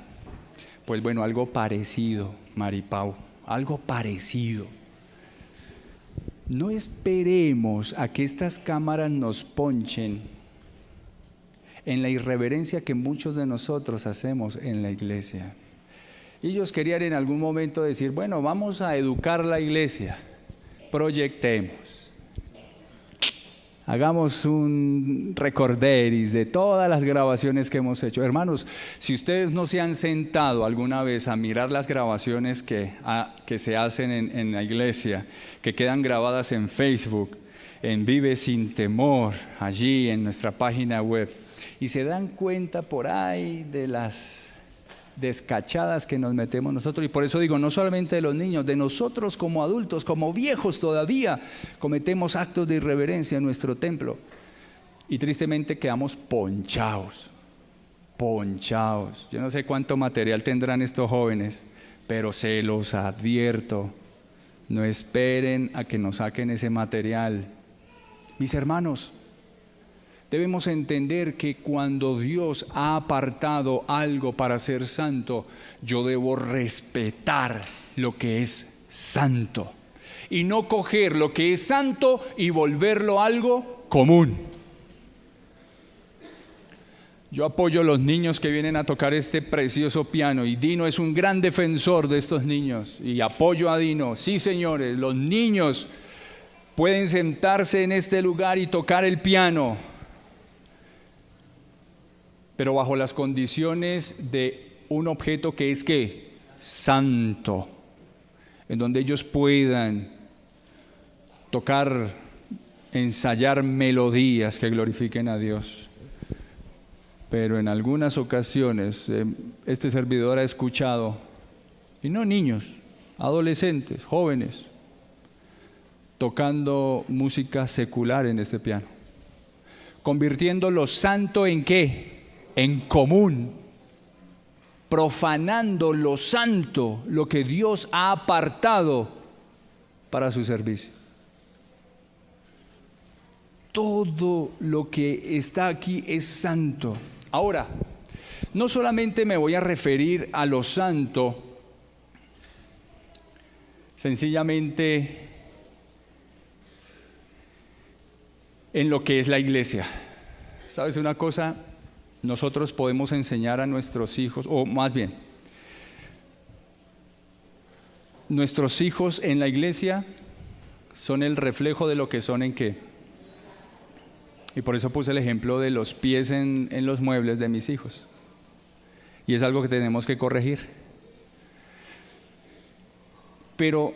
Pues bueno, algo parecido, Maripau, algo parecido. No esperemos a que estas cámaras nos ponchen en la irreverencia que muchos de nosotros hacemos en la iglesia. Ellos querían en algún momento decir, bueno, vamos a educar la iglesia, proyectemos, hagamos un recorderis de todas las grabaciones que hemos hecho. Hermanos, si ustedes no se han sentado alguna vez a mirar las grabaciones que se hacen en la iglesia, que quedan grabadas en Facebook, en Vive Sin Temor, allí en nuestra página web, y se dan cuenta por ahí de las descachadas que nos metemos nosotros, y por eso digo, no solamente de los niños, de nosotros como adultos, como viejos todavía, cometemos actos de irreverencia en nuestro templo, y tristemente quedamos ponchados. ponchados. Yo no sé cuánto material tendrán estos jóvenes, pero se los advierto, no esperen a que nos saquen ese material. Mis hermanos, debemos entender que cuando Dios ha apartado algo para ser santo, yo debo respetar lo que es santo y no coger lo que es santo y volverlo algo común. Yo apoyo a los niños que vienen a tocar este precioso piano y Dino es un gran defensor de estos niños y apoyo a Dino. Sí, señores, los niños pueden sentarse en este lugar y tocar el piano, pero bajo las condiciones de un objeto que es ¿qué? Santo, en donde ellos puedan tocar, ensayar melodías que glorifiquen a Dios. Pero en algunas ocasiones este servidor ha escuchado, y no niños, adolescentes, jóvenes, tocando música secular en este piano, convirtiendo lo santo en ¿qué? En común, profanando lo santo, lo que Dios ha apartado para su servicio. Todo lo que está aquí es santo. Ahora, no solamente me voy a referir a lo santo, sencillamente en lo que es la iglesia. ¿Sabes una cosa? Nosotros podemos enseñar a nuestros hijos, o más bien, nuestros hijos en la iglesia son el reflejo de lo que son en qué. Y por eso puse el ejemplo de los pies en los muebles de mis hijos. Y es algo que tenemos que corregir. Pero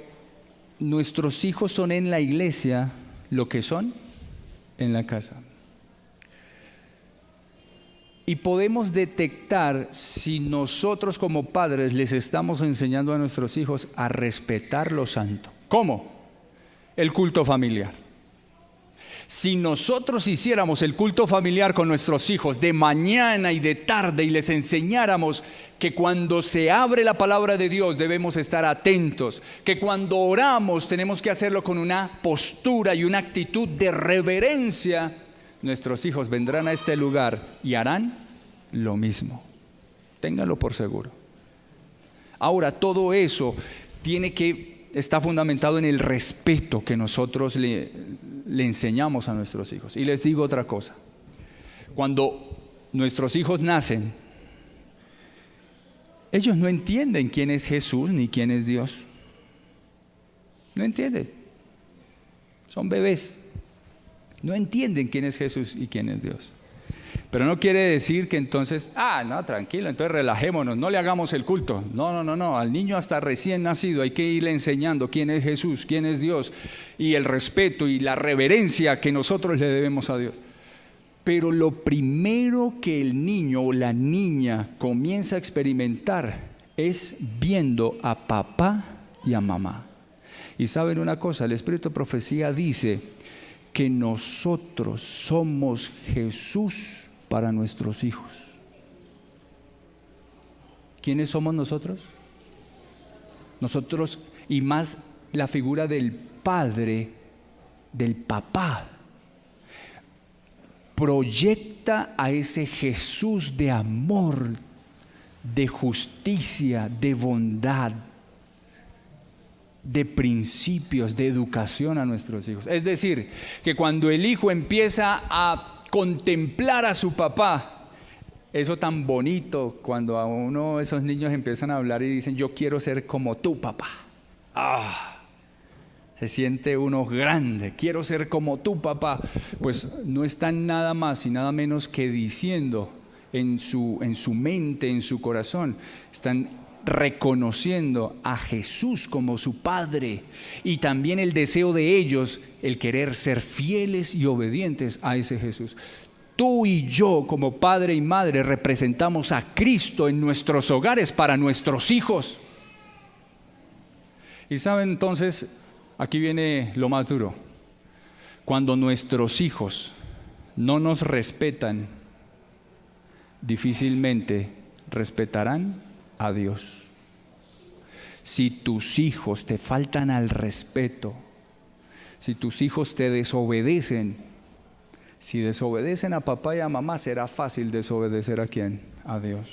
nuestros hijos son en la iglesia lo que son en la casa. Y podemos detectar si nosotros como padres les estamos enseñando a nuestros hijos a respetar lo santo. ¿Cómo? El culto familiar. Si nosotros hiciéramos el culto familiar con nuestros hijos de mañana y de tarde y les enseñáramos que cuando se abre la palabra de Dios debemos estar atentos, que cuando oramos tenemos que hacerlo con una postura y una actitud de reverencia, nuestros hijos vendrán a este lugar y harán lo mismo. Ténganlo por seguro. Ahora, todo eso está fundamentado en el respeto que nosotros le enseñamos a nuestros hijos. Y les digo otra cosa. Cuando nuestros hijos nacen, ellos no entienden quién es Jesús ni quién es Dios. No entienden. Son bebés. No entienden quién es Jesús y quién es Dios. Pero no quiere decir que entonces, no, tranquilo, entonces relajémonos, no le hagamos el culto. No, al niño hasta recién nacido hay que irle enseñando quién es Jesús, quién es Dios, y el respeto y la reverencia que nosotros le debemos a Dios. Pero lo primero que el niño o la niña comienza a experimentar es viendo a papá y a mamá. Y saben una cosa, el Espíritu de Profecía dice que nosotros somos Jesús para nuestros hijos. ¿Quiénes somos nosotros? Nosotros, y más la figura del padre, del papá, proyecta a ese Jesús de amor, de justicia, de bondad, de principios, de educación a nuestros hijos. Es decir, que cuando el hijo empieza a contemplar a su papá, eso tan bonito, cuando a uno esos niños empiezan a hablar y dicen, yo quiero ser como tu papá. Se siente uno grande, quiero ser como tu papá. Pues no están nada más y nada menos que diciendo en su mente, en su corazón, están reconociendo a Jesús como su Padre, y también el deseo de ellos, el querer ser fieles y obedientes a ese Jesús. Tú y yo como padre y madre representamos a Cristo en nuestros hogares para nuestros hijos. Y saben, entonces, aquí viene lo más duro. Cuando nuestros hijos no nos respetan, difícilmente respetarán a Dios. Si tus hijos te faltan al respeto, si tus hijos te desobedecen, si desobedecen a papá y a mamá, será fácil desobedecer ¿a quién? A Dios.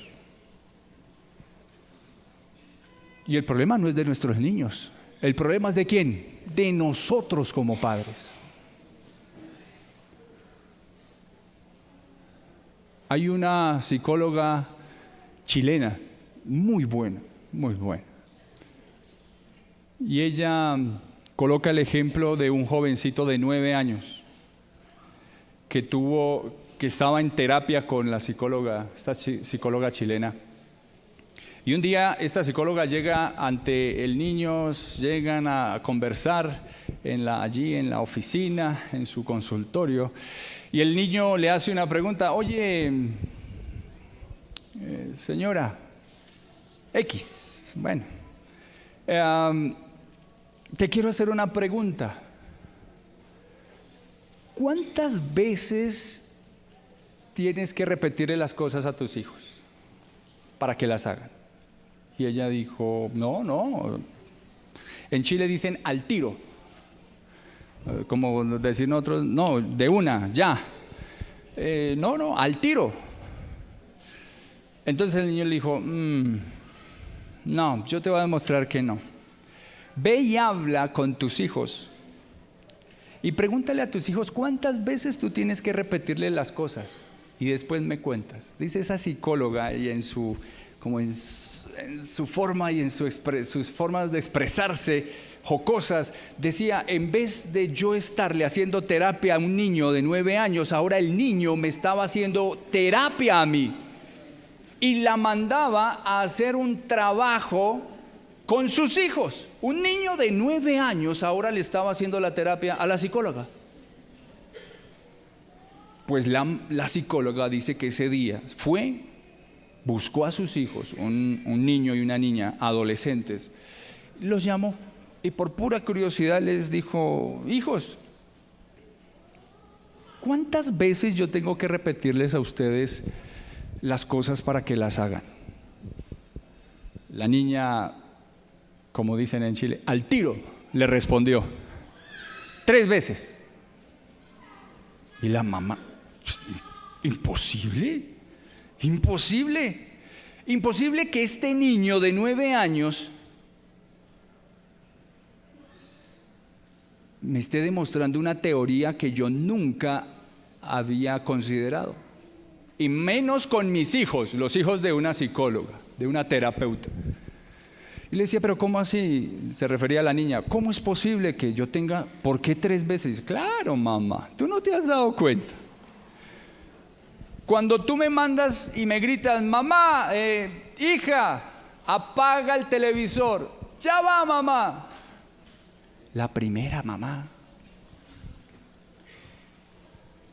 Y el problema no es de nuestros niños, el problema es de quién, de nosotros como padres. Hay una psicóloga chilena muy buena, y ella coloca el ejemplo de un jovencito de 9 años que estaba en terapia con la psicóloga, esta psicóloga chilena. Y un día esta psicóloga llega ante el niño, llegan a conversar allí en la oficina, en su consultorio, y el niño le hace una pregunta: oye, señora X, bueno, te quiero hacer una pregunta. ¿Cuántas veces tienes que repetirle las cosas a tus hijos para que las hagan? Y ella dijo: no. En Chile dicen al tiro, como decir nosotros, no, de una, ya. No, al tiro. Entonces el niño le dijo: no, yo te voy a demostrar que no. Ve y habla con tus hijos y pregúntale a tus hijos cuántas veces tú tienes que repetirle las cosas y después me cuentas. Dice esa psicóloga, y en su forma y en sus formas de expresarse jocosas, decía: en vez de yo estarle haciendo terapia a un niño de 9 años, ahora el niño me estaba haciendo terapia a mí, y la mandaba a hacer un trabajo con sus hijos. Un niño de 9 años ahora le estaba haciendo la terapia a la psicóloga. Pues la psicóloga dice que ese día buscó a sus hijos, un niño y una niña, adolescentes, los llamó y por pura curiosidad les dijo: hijos, ¿cuántas veces yo tengo que repetirles a ustedes las cosas para que las hagan? La niña, como dicen en Chile, al tiro le respondió: 3 veces. Y la mamá: imposible que este niño de 9 años me esté demostrando una teoría que yo nunca había considerado, y menos con mis hijos, los hijos de una psicóloga, de una terapeuta. Y le decía: pero ¿cómo así? Se refería a la niña: ¿cómo es posible que yo tenga, por qué 3 veces? Y dice: claro, mamá, tú no te has dado cuenta. Cuando tú me mandas y me gritas: mamá, hija, apaga el televisor. Ya va, mamá. La primera, mamá.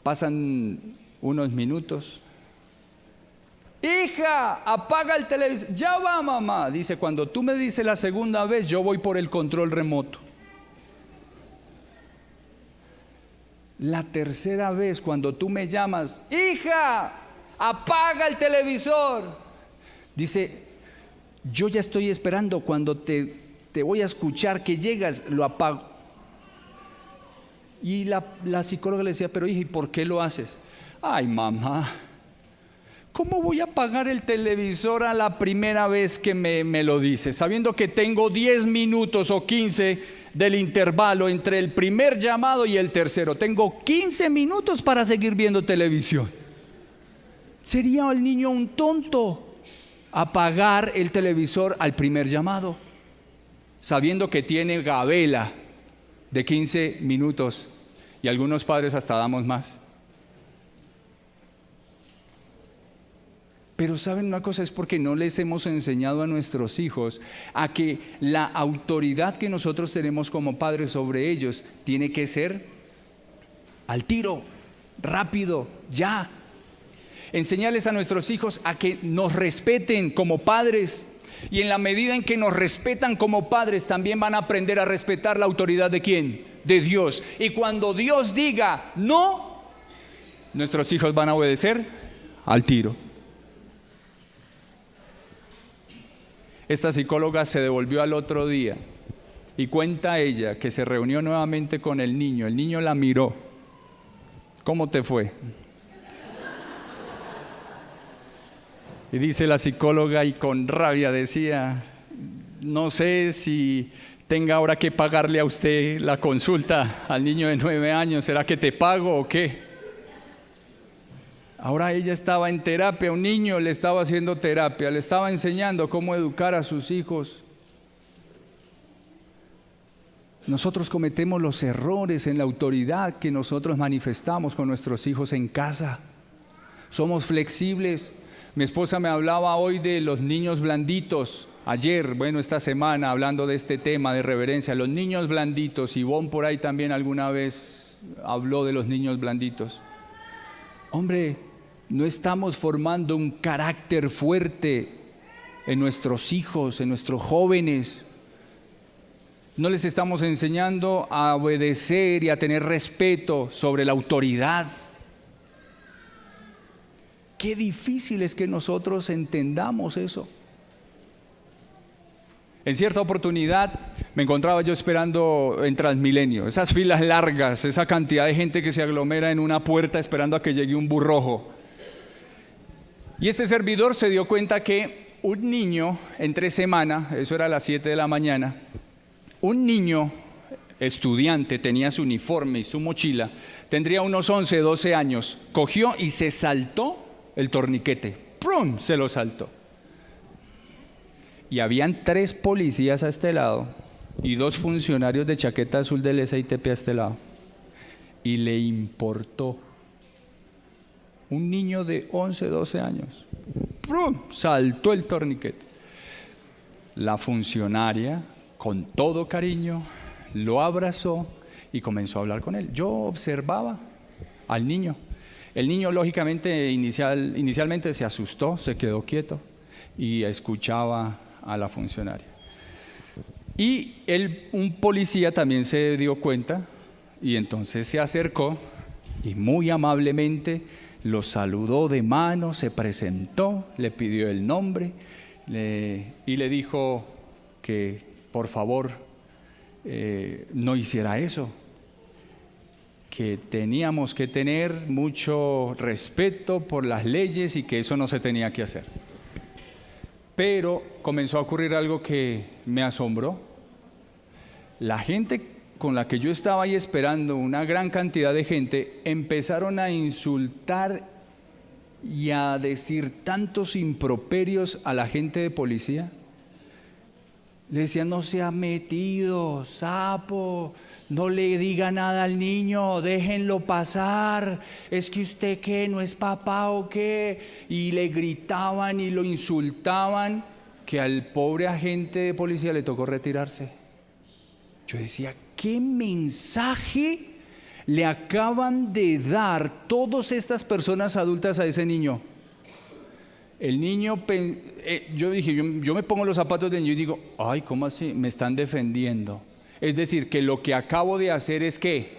Pasan unos minutos. Hija, apaga el televisor. Ya va, mamá. Dice: cuando tú me dices la segunda vez, yo voy por el control remoto. La tercera vez, cuando tú me llamas: hija, apaga el televisor. Dice: yo ya estoy esperando, cuando te voy a escuchar que llegas, lo apago. Y la psicóloga le decía: pero hija, ¿y por qué lo haces? Ay, mamá, ¿cómo voy a apagar el televisor a la primera vez que me lo dices, sabiendo que tengo 10 minutos o 15 del intervalo entre el primer llamado y el tercero? Tengo 15 minutos para seguir viendo televisión. ¿Sería el niño un tonto apagar el televisor al primer llamado, sabiendo que tiene gabela de 15 minutos? Y algunos padres hasta damos más. Pero ¿saben una cosa? Es porque no les hemos enseñado a nuestros hijos a que la autoridad que nosotros tenemos como padres sobre ellos tiene que ser al tiro, rápido, ya. Enseñarles a nuestros hijos a que nos respeten como padres, y en la medida en que nos respetan como padres, también van a aprender a respetar la autoridad ¿de quién? De Dios. Y cuando Dios diga no, nuestros hijos van a obedecer al tiro. Esta psicóloga se devolvió al otro día y cuenta ella que se reunió nuevamente con el niño la miró. ¿Cómo te fue? Y dice la psicóloga y con rabia decía, no sé si tenga ahora que pagarle a usted la consulta al niño de 9 años, ¿será que te pago o qué? Ahora ella estaba en terapia, un niño le estaba haciendo terapia, le estaba enseñando cómo educar a sus hijos. Nosotros cometemos los errores en la autoridad que nosotros manifestamos con nuestros hijos en casa. Somos flexibles. Mi esposa me hablaba hoy de los niños blanditos. Ayer, esta semana, hablando de este tema de reverencia, los niños blanditos. Ivonne por ahí también alguna vez habló de los niños blanditos. Hombre, no estamos formando un carácter fuerte en nuestros hijos, en nuestros jóvenes. No les estamos enseñando a obedecer y a tener respeto sobre la autoridad. Qué difícil es que nosotros entendamos eso. En cierta oportunidad me encontraba yo esperando en Transmilenio, esas filas largas, esa cantidad de gente que se aglomera en una puerta esperando a que llegue un bus rojo. Y este servidor se dio cuenta que un niño entre semana, eso era a las 7 de la mañana, un niño estudiante, tenía su uniforme y su mochila, tendría unos 11, 12 años, cogió y se saltó el torniquete, ¡prum!, se lo saltó. Y habían 3 policías a este lado y 2 funcionarios de chaqueta azul del SITP a este lado. Y le importó. Un niño de 11, 12 años, ¡prum!, saltó el torniquete. La funcionaria, con todo cariño, lo abrazó y comenzó a hablar con él. Yo observaba al niño. El niño, lógicamente, inicialmente se asustó, se quedó quieto y escuchaba a la funcionaria. Y un policía también se dio cuenta y entonces se acercó y muy amablemente lo saludó de mano, se presentó, le pidió el nombre y le dijo que por favor no hiciera eso, que teníamos que tener mucho respeto por las leyes y que eso no se tenía que hacer. Pero comenzó a ocurrir algo que me asombró. La gente con la que yo estaba ahí esperando, una gran cantidad de gente, empezaron a insultar y a decir tantos improperios a la gente de policía. Le decían, no se ha metido, sapo, no le diga nada al niño, déjenlo pasar, es que usted qué, no es papá o qué, y le gritaban y lo insultaban, que al pobre agente de policía le tocó retirarse. Yo decía, ¿qué mensaje le acaban de dar todas estas personas adultas a ese niño? El niño, yo dije, yo me pongo los zapatos de niño y digo, ay, ¿cómo así? Me están defendiendo. Es decir, que lo que acabo de hacer es ¿qué?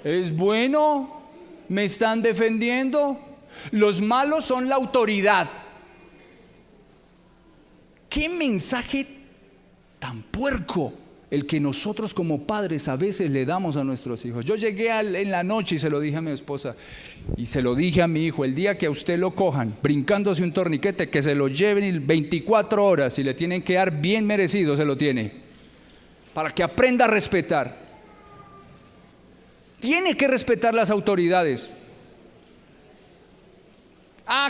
¿Es bueno? ¿Me están defendiendo? Los malos son la autoridad. ¿Qué mensaje tan puerco el que nosotros como padres a veces le damos a nuestros hijos? Yo llegué en la noche y se lo dije a mi esposa y se lo dije a mi hijo, el día que a usted lo cojan brincándose un torniquete, que se lo lleven 24 horas y le tienen que dar bien merecido, se lo tiene, para que aprenda a respetar. Tiene que respetar las autoridades.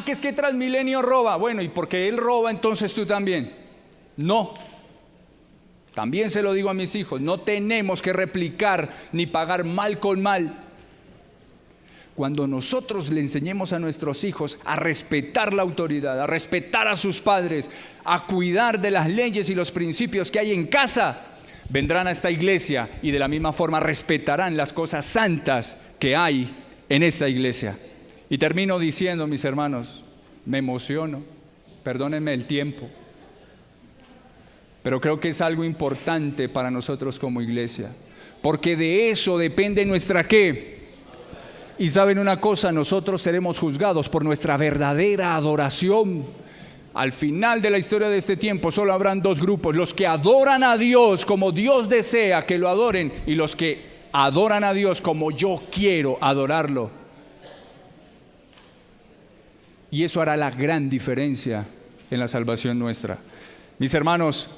Que es que Transmilenio roba. Bueno, y porque él roba, entonces tú también. No. También se lo digo a mis hijos, no tenemos que replicar ni pagar mal con mal. Cuando nosotros le enseñemos a nuestros hijos a respetar la autoridad, a respetar a sus padres, a cuidar de las leyes y los principios que hay en casa, vendrán a esta iglesia y de la misma forma respetarán las cosas santas que hay en esta iglesia. Y termino diciendo, mis hermanos, me emociono, perdónenme el tiempo, pero creo que es algo importante para nosotros como iglesia, porque de eso depende nuestra ¿qué? Y saben una cosa, nosotros seremos juzgados por nuestra verdadera adoración Al final de la historia de este tiempo solo habrán dos grupos: los que adoran a Dios como Dios desea que lo adoren, y los que adoran a Dios como yo quiero adorarlo. Y eso hará la gran diferencia en la salvación nuestra. Mis hermanos,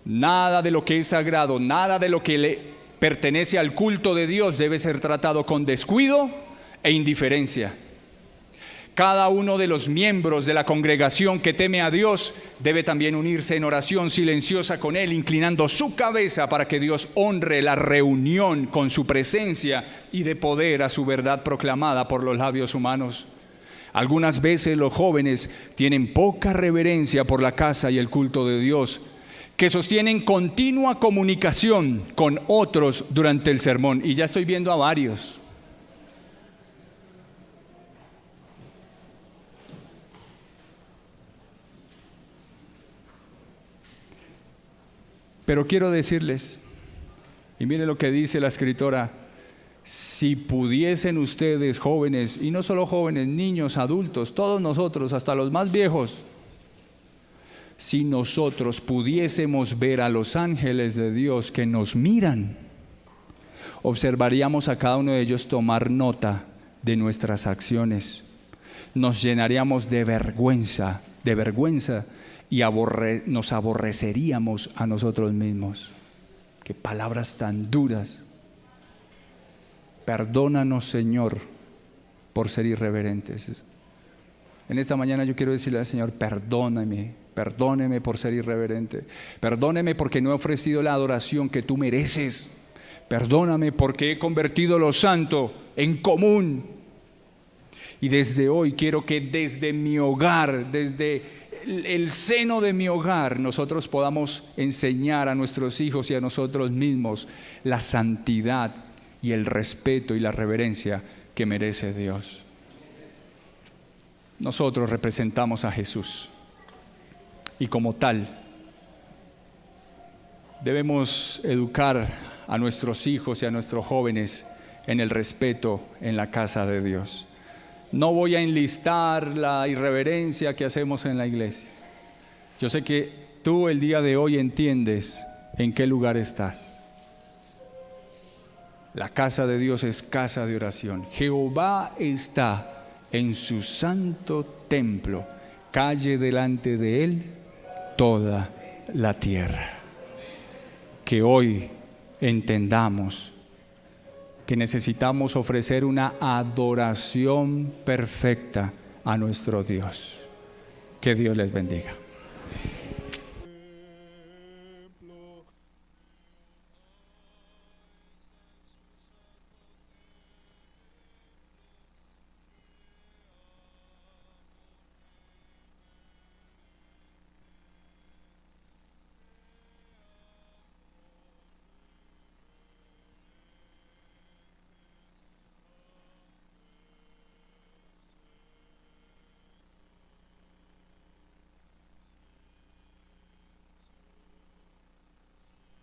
nada de lo que es sagrado, nada de lo que le pertenece al culto de Dios debe ser tratado con descuido e indiferencia. Cada uno de los miembros de la congregación que teme a Dios debe también unirse en oración silenciosa con Él, inclinando su cabeza para que Dios honre la reunión con su presencia y dé poder a su verdad proclamada por los labios humanos. Algunas veces los jóvenes tienen poca reverencia por la casa y el culto de Dios, que sostienen continua comunicación con otros durante el sermón. Y ya estoy viendo a varios. Pero quiero decirles, y miren lo que dice la escritora: si pudiesen ustedes, jóvenes, y no solo jóvenes, niños, adultos, todos nosotros, hasta los más viejos, si nosotros pudiésemos ver a los ángeles de Dios que nos miran, observaríamos a cada uno de ellos tomar nota de nuestras acciones. Nos llenaríamos de vergüenza, y nos aborreceríamos a nosotros mismos. Qué palabras tan duras. Perdónanos, Señor, por ser irreverentes. En esta mañana yo quiero decirle al Señor: perdóneme por ser irreverente. Perdóneme porque no he ofrecido la adoración que tú mereces. Perdóname porque he convertido lo santo en común. Y desde hoy quiero que desde mi hogar, desde el seno de mi hogar, nosotros podamos enseñar a nuestros hijos y a nosotros mismos la santidad y el respeto y la reverencia que merece Dios. Nosotros representamos a Jesús y como tal debemos educar a nuestros hijos y a nuestros jóvenes en el respeto en la casa de Dios. No voy a enlistar la irreverencia que hacemos en la iglesia. Yo sé que tú el día de hoy entiendes en qué lugar estás. La casa de Dios es casa de oración. Jehová está en su santo templo. Calle delante de él toda la tierra. Que hoy entendamos que necesitamos ofrecer una adoración perfecta a nuestro Dios. Que Dios les bendiga.